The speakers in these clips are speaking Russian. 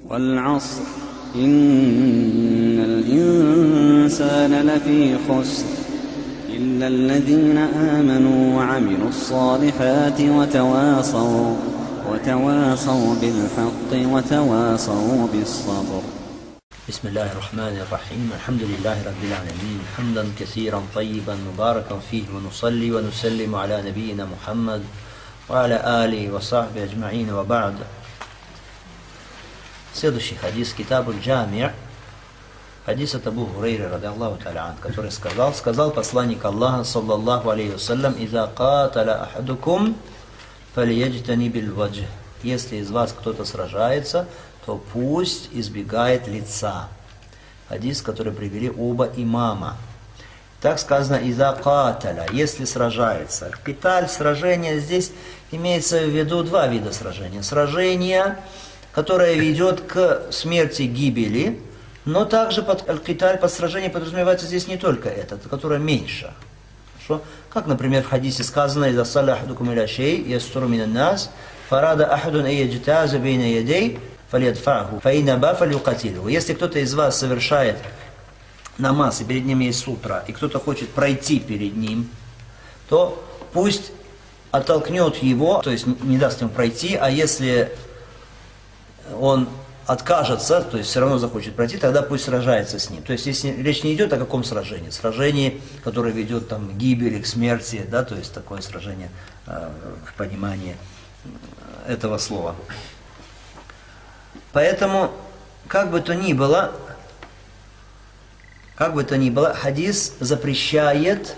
والعصر إن الإنسان لفي خسر إلا الذين آمنوا وعملوا الصالحات وتواصوا بالحق وتواصوا بالصبر. بسم الله الرحمن الرحيم. الحمد لله رب العالمين حمدا كثيرا طيبا مباركا فيه، ونصلي ونسلم على نبينا محمد وعلى آله وصحبه أجمعين، وبعد. Следующий хадис, Китаб аль-Джами', хадис от Абу Хурейры, ради Аллаху та'аля ан, который сказал посланник Аллаха, саллаллаху алейхи вассалям: «Иза каталя ахадукум фалияджтани биль-ваджх». Если из вас кто-то сражается, то пусть избегает лица. Хадис, который привели оба имама. Так сказано: «Иза каталя», если сражается. Киталь, сражение, здесь имеется в виду два вида сражения. Сражение, которое ведет к смерти, гибели, но также под аль-киталь, под сражение подразумевается здесь не только это, которое меньше. Хорошо? Как, например, в хадисе сказано: «Иза салля ахадукум иля шей ястуру минан нас, фарада ахадун эйяджтаза бейна ядей, фалядфаху, фаинаба фалюкатилю». Если кто-то из вас совершает намаз, и перед ним есть сутра, и кто-то хочет пройти перед ним, то пусть оттолкнет его, то есть не даст ему пройти, а если он откажется, то есть все равно захочет пройти, тогда пусть сражается с ним. То есть если речь не идет о каком сражении, сражении, которое ведет там, к гибели, к смерти, да, то есть такое сражение в понимании этого слова. Поэтому, как бы то ни было, хадис запрещает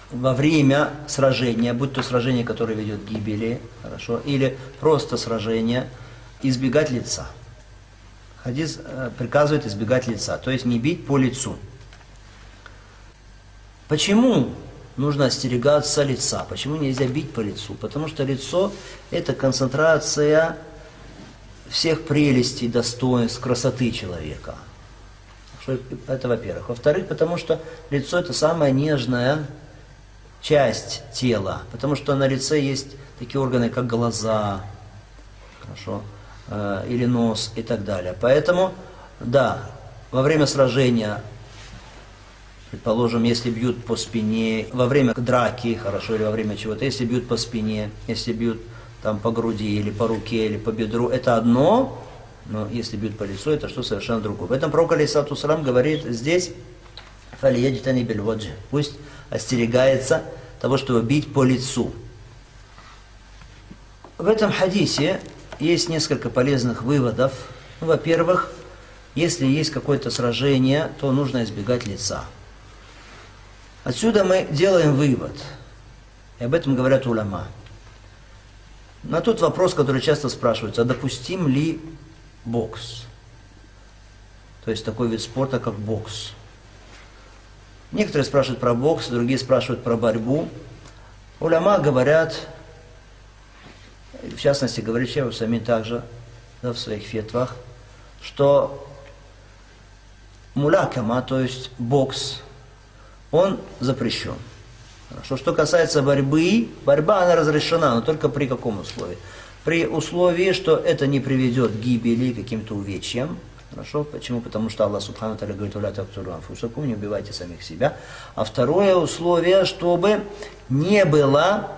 во время сражения, будь то сражение, которое ведет к гибели, хорошо, или просто сражение, избегать лица. Хадис приказывает избегать лица, то есть не бить по лицу. Почему нужно остерегаться лица? Почему нельзя бить по лицу? Потому что лицо – это концентрация всех прелестей, достоинств, красоты человека. Это во-первых. Во-вторых, потому что лицо – это самая нежная часть тела, потому что на лице есть такие органы, как глаза, хорошо, или нос и так далее. Поэтому, да, во время сражения, предположим, если бьют по спине, во время драки, хорошо, или во время чего-то, если бьют по спине, если бьют там по груди, или по руке, или по бедру, это одно, но если бьют по лицу, это что совершенно другое. Поэтому пророк алейхиссалату вассалям говорит здесь: «Фалияджтани биль-ваджх», пусть остерегается того, чтобы бить по лицу. В этом хадисе есть несколько полезных выводов. Во-первых, если есть какое-то сражение, то нужно избегать лица. Отсюда мы делаем вывод, и об этом говорят уляма. На тот вопрос, который часто спрашивается: а допустим ли бокс? То есть такой вид спорта, как бокс. Некоторые спрашивают про бокс, другие спрашивают про борьбу. Уляма говорят, в частности, говорит Шейх Усаймин также, да, в своих фетвах, что мулякама, то есть бокс, он запрещен. Хорошо. Что касается борьбы, борьба она разрешена, но только при каком условии? При условии, что это не приведет к гибели, каким-то увечьям. Хорошо? Почему? Потому что Аллах Субхану ва Тааля говорит: «Уля тактулу анфусакум», не убивайте самих себя. А второе условие, чтобы не было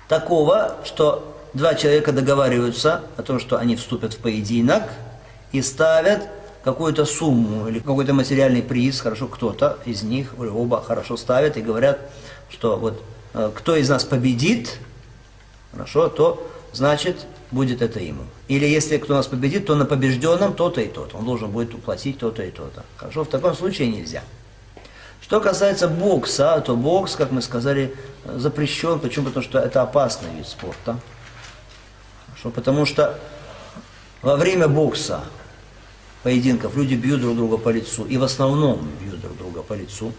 такого, что два человека договариваются о том, что они вступят в поединок и ставят какую-то сумму или какой-то материальный приз, хорошо, кто-то из них, или оба хорошо ставят и говорят, что вот кто из нас победит, хорошо, то значит будет это ему. Или если кто нас победит, то на побежденном то-то и то-то. Он должен будет уплатить то-то и то-то. Хорошо, в таком случае нельзя. Что касается бокса, то бокс, как мы сказали, запрещен. Почему? Потому что это опасный вид спорта. Хорошо, потому что во время бокса, поединков, люди бьют друг друга по лицу. И в основном бьют друг друга по лицу.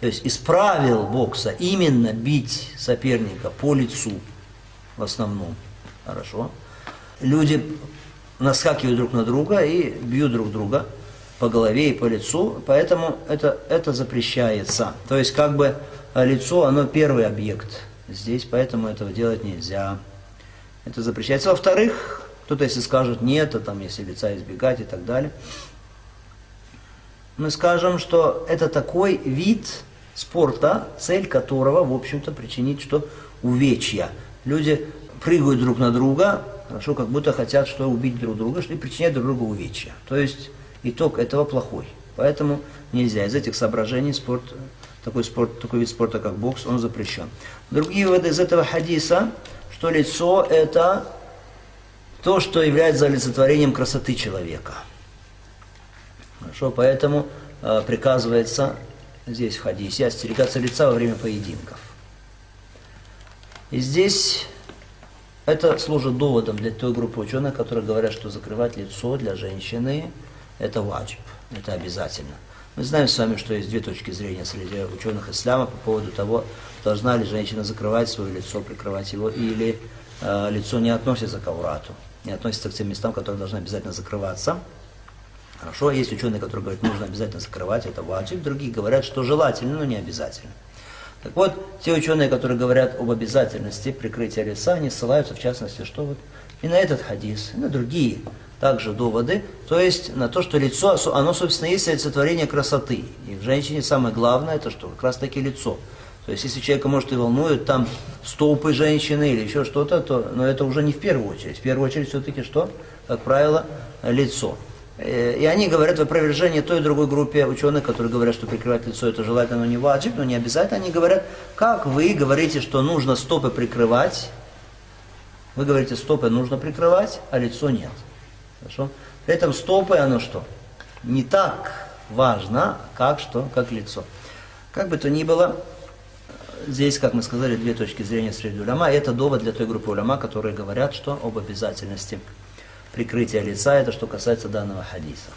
То есть из правил бокса именно бить соперника по лицу в основном. Хорошо. Люди наскакивают друг на друга и бьют друг друга по голове и по лицу, поэтому это запрещается. То есть как бы лицо, оно первый объект здесь, поэтому этого делать нельзя. это запрещается. Во-вторых, кто-то если скажет нет, а там если лица избегать и так далее, мы скажем, что это такой вид спорта, цель которого, в общем-то, причинить что? Увечья. Люди прыгают друг на друга, хорошо, как будто хотят что убить друг друга, что и причинять друг другу увечья. То есть итог этого плохой. Поэтому нельзя. Из этих соображений такой вид спорта, как бокс, он запрещен. Другие выводы из этого хадиса, что лицо это то, что является олицетворением красоты человека. Хорошо, поэтому приказывается здесь в хадисе остерегаться лица во время поединков. И здесь это служит доводом для той группы ученых, которые говорят, что закрывать лицо для женщины это ваджиб, это обязательно. Мы знаем с вами, что есть две точки зрения среди ученых ислама по поводу того, должна ли женщина закрывать свое лицо, прикрывать его, или лицо не относится к аурату, не относится к тем местам, которые должны обязательно закрываться. Хорошо, есть ученые, которые говорят, нужно обязательно закрывать, это ваджиб, другие говорят, что желательно, но не обязательно. Так вот, те ученые, которые говорят об обязательности прикрытия лица, они ссылаются, в частности, что вот и на этот хадис, и на другие также доводы, то есть на то, что лицо, оно, собственно, есть олицетворение красоты. И в женщине самое главное, это что? Как раз таки лицо. То есть, если человека, может, и волнует там стопы женщины или еще что-то, то, но это уже не в первую очередь. В первую очередь все-таки что? Как правило, лицо. И они говорят в опровержении той и другой группе ученых, которые говорят, что прикрывать лицо это желательно, но не ваджиб, но не обязательно. Они говорят, как вы говорите, что нужно стопы прикрывать, вы говорите, стопы нужно прикрывать, а лицо нет. Хорошо? При этом стопы, оно что? Не так важно, как лицо. Как бы то ни было, здесь, как мы сказали, две точки зрения среди уляма, и это довод для той группы уляма, которые говорят, что об обязательности прикрытия лица, это что касается данного хадиса.